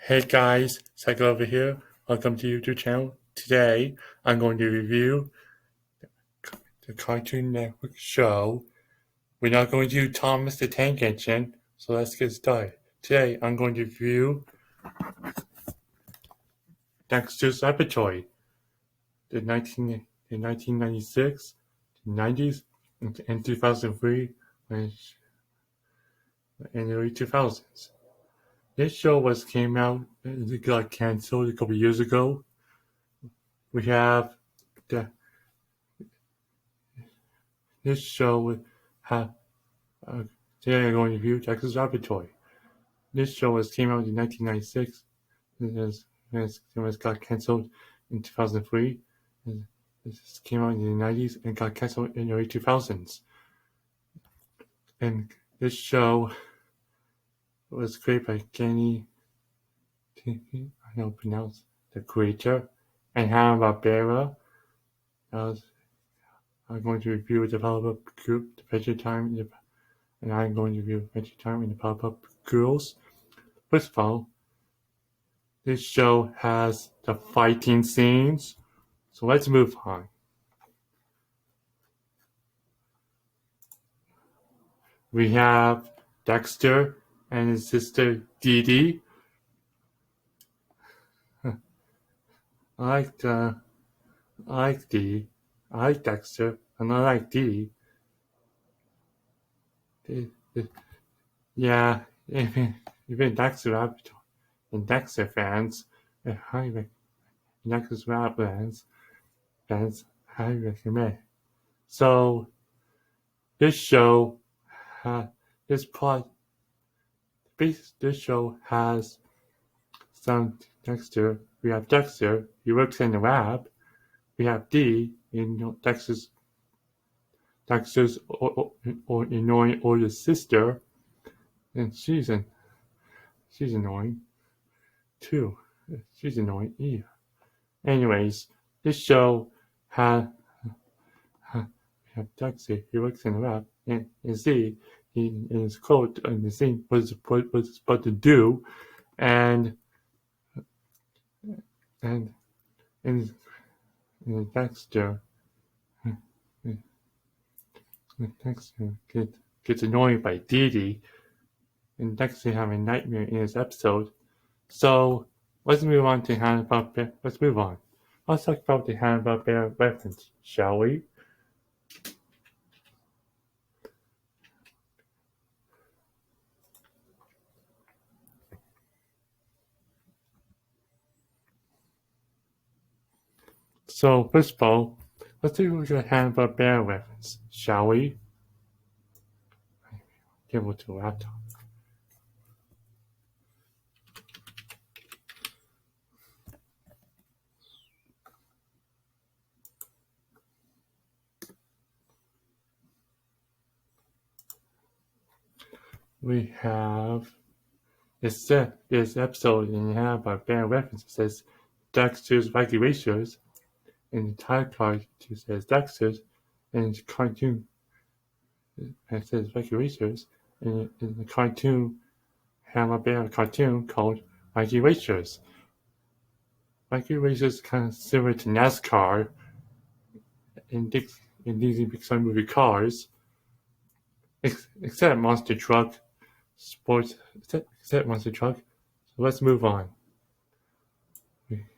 Hey guys, Cycle over here. Welcome to YouTube channel. Today I'm going to review the Cartoon Network show. We're not going to do Thomas the Tank Engine, so let's get started. Today I'm going to review Dexter's Laboratory, the 1996, the 90s, and 2003, and the early 2000s. This show came out, it got canceled a couple years ago. We have this show today I'm going to review Dexter's Laboratory. This show came out in 1996 and it got cancelled in 2003. And this came out in the 90s and got cancelled in the early 2000s. And this show was created by Kenny, I don't pronounce the creator, and Hanna-Barbera. I'm going to review the Powerpuff Group, Adventure Time, and I'm going to review Adventure Time and the Powerpuff Girls. First of all, this show has the fighting scenes, so let's move on. We have Dexter and his sister Dee Dee. I like Dexter, and I like Dee Dee. Yeah, even Dexter Rabbit and Dexter fans, Dexter's Rabbit fans, I recommend. So, this show, this show has some Dexter. We have Dexter, he works in the lab. We have Dee, Dexter's annoying older sister, and she's annoying too. She's annoying either. Anyways, this show has we have Dexter, he works in the lab, and Z, he is quote in the scene was supposed to do, and Dexter gets annoyed by Dee Dee, and Dexter having a nightmare in this episode. So let's move on to Hanna-Barbera. Let's move on. Let's talk about the Hanna-Barbera reference, shall we? So first of all, let's take a look at the Hanna-Barbera reference, shall we? Give it to a laptop. We have this episode in Hanna-Barbera reference. It says Dexter's Wacky Racers, and the title card says Dexter's, and the cartoon it says Wacky Racers, and the cartoon Hanna-Barbera cartoon called Wacky Racers. Wacky Racers is kind of similar to NASCAR in these Pixar movie cars, except Monster Truck sports, except Monster Truck. So let's move on.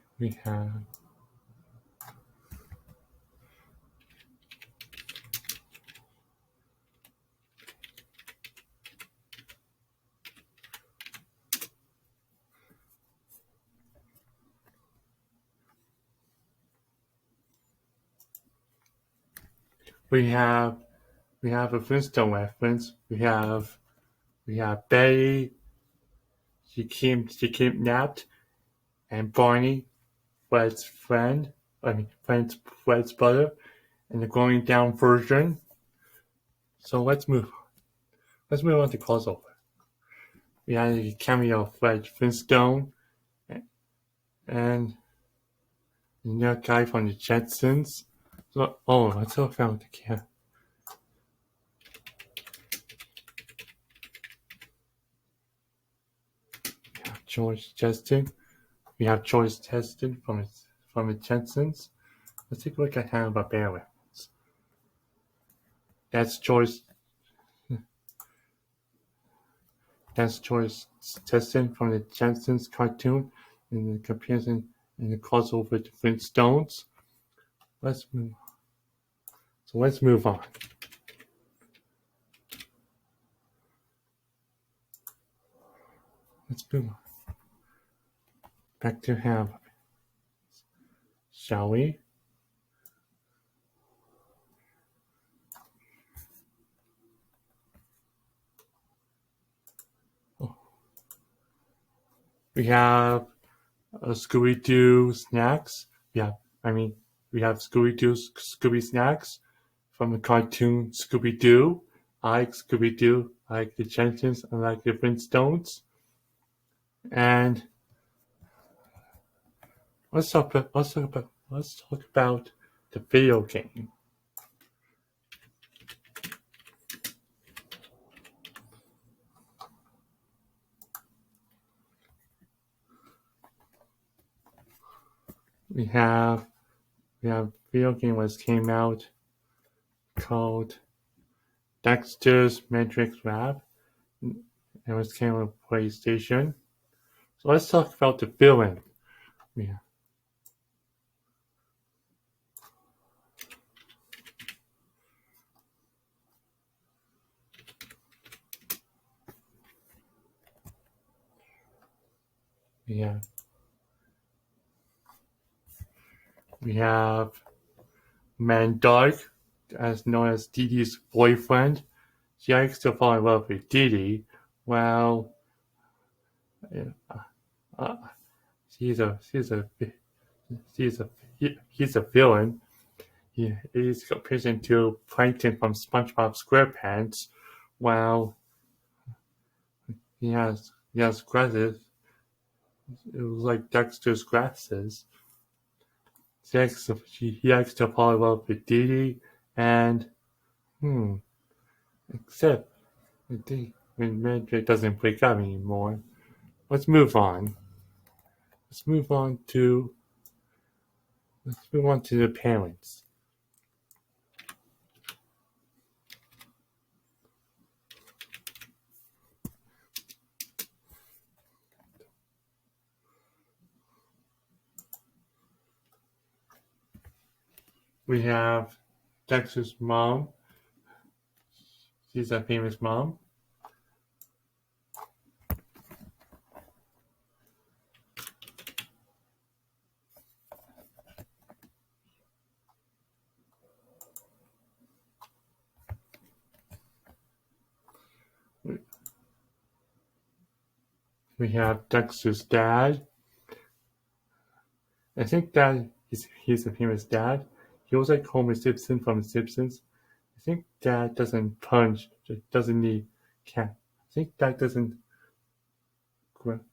We have a Flintstone reference. We have Betty. She kidnapped, and Barney, Fred's brother, and the going down version. So let's move on. Let's move on to crossover. We had a cameo of Fred Flintstone and the guy from the Jetsons. So, I still found the camera. George Cheston. We have George Cheston from the Jetsons. Let's take a look at Hanna-Barbera reference. That's George Cheston from the Jetsons cartoon in the comparison and the crossover with the Flintstones. Let's move on. Let's move on. Back to Hanna-Barbera. Shall we? We have Scooby-Doo snacks. We have Scooby snacks from the cartoon Scooby-Doo. I like Scooby-Doo. I like the Jetsons. I like the Flintstones. And let's talk about the video game. We have video game was came out called Dexter's Matrix Lab. It was came on PlayStation. So let's talk about the villain. We have Man Dark, as known as Dee Dee's boyfriend. She likes to fall in love with Dee Dee. Well, he's a villain. He is compared to Plankton from SpongeBob SquarePants. Well, he has glasses. It was like Dexter's glasses. He likes to fall in love with Dee Dee, and except when Mandrake doesn't break up anymore. Let's move on. Let's move on to the parents. We have Dexter's mom. She's a famous mom. We have Dexter's dad. I think that he's a famous dad. He was like Homer Simpson from The Simpsons. I think Dad doesn't punch. Doesn't need cat. I think Dad doesn't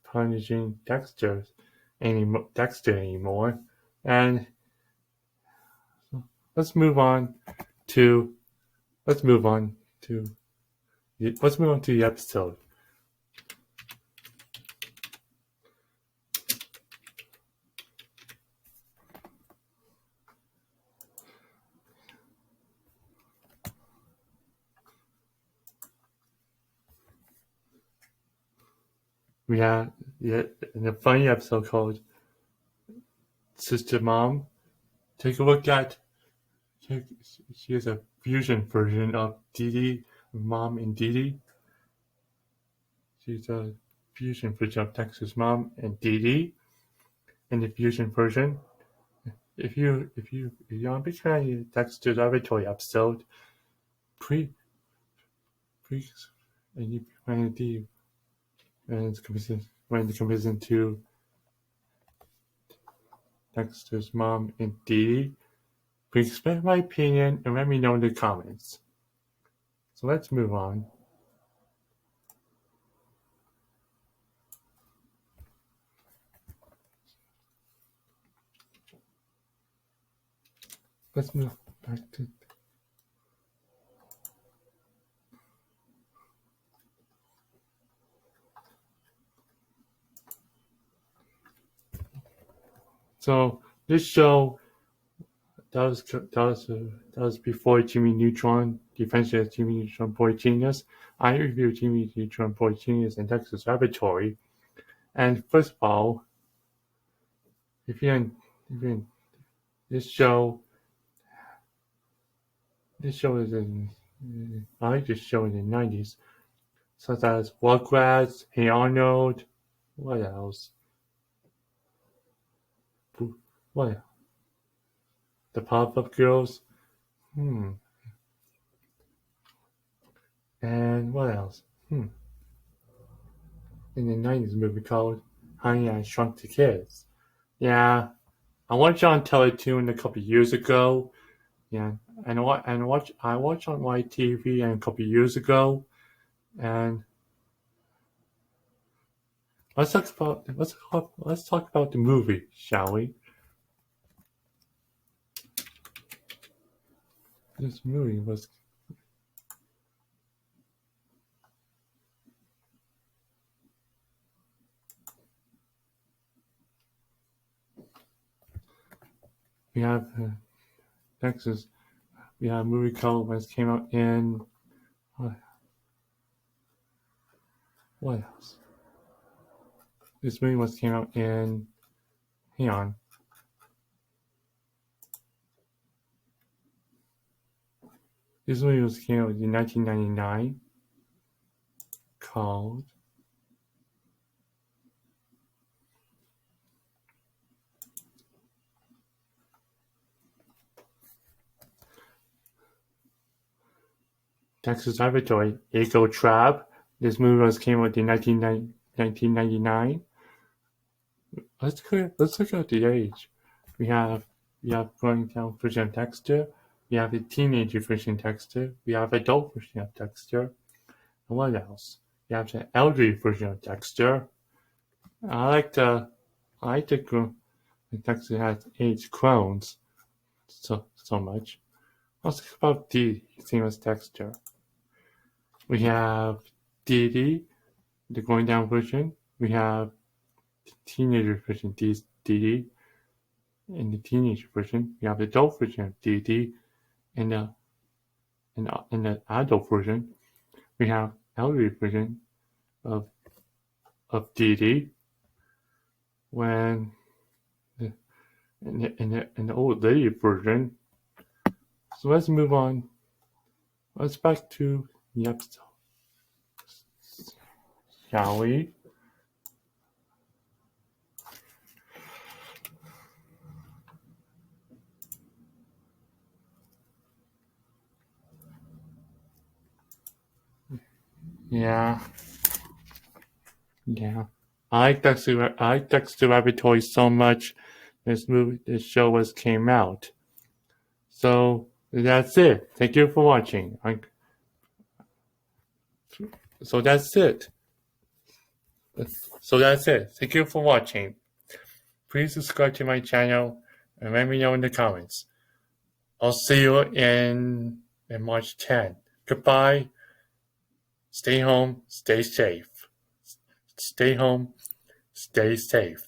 punishing Dexter anymore. And let's move on to the episode. We have a funny episode called Sister Mom. Take a look at. She is a fusion version of Dee Dee, Mom and Dee Dee. She's a fusion version of Dexter's mom and Dee Dee. In the fusion version, if you're a big fan of Dexter's Laboratory episode, and you find the when it comes into Dexter's mom and Dee Dee, please explain my opinion and let me know in the comments. So let's move on. Let's move back to. So this show that was before Jimmy Neutron, Defense Jimmy Neutron Boy Genius. I reviewed Jimmy Neutron Boy Genius and Dexter's Laboratory. And first of all, if you this show is in I like this show in the 90s, such as Rugrats, Hey Arnold, what else? What else? The Pop-Up Girls, and what else? In the 90s movie called Honey, I Shrunk the Kids. Yeah, I watched it on Teletoon a couple years ago. Yeah, I watched on YTV a couple years ago, and let's talk about the movie, shall we? This movie was we have Texas. We have a movie called when it came out in what else? This movie came out in hang on. This movie came out in 1999 called Texas Laboratory, Echo Trap. This movie came out in 1999. Let's look at the age. We have growing down version of Dexter. We have a teenager version of Dexter. We have adult version of Dexter. And what else? We have the elderly version of Dexter. I like the Dexter has age clones so much. Let's talk about the famous Dexter. We have Dee Dee, the going down version. We have the teenager version Dee Dee. In the teenager version, we have the adult version of Dee Dee. In the adult version, we have elderly version of Dee Dee. When in the old lady version. So let's move on. Let's back to the episode, shall we? Yeah. I like Dexter Laboratory so much. This show came out. So that's it. Thank you for watching. So that's it. Thank you for watching. Please subscribe to my channel and let me know in the comments. I'll see you in March 10. Goodbye. Stay home. Stay safe. Stay home. Stay safe.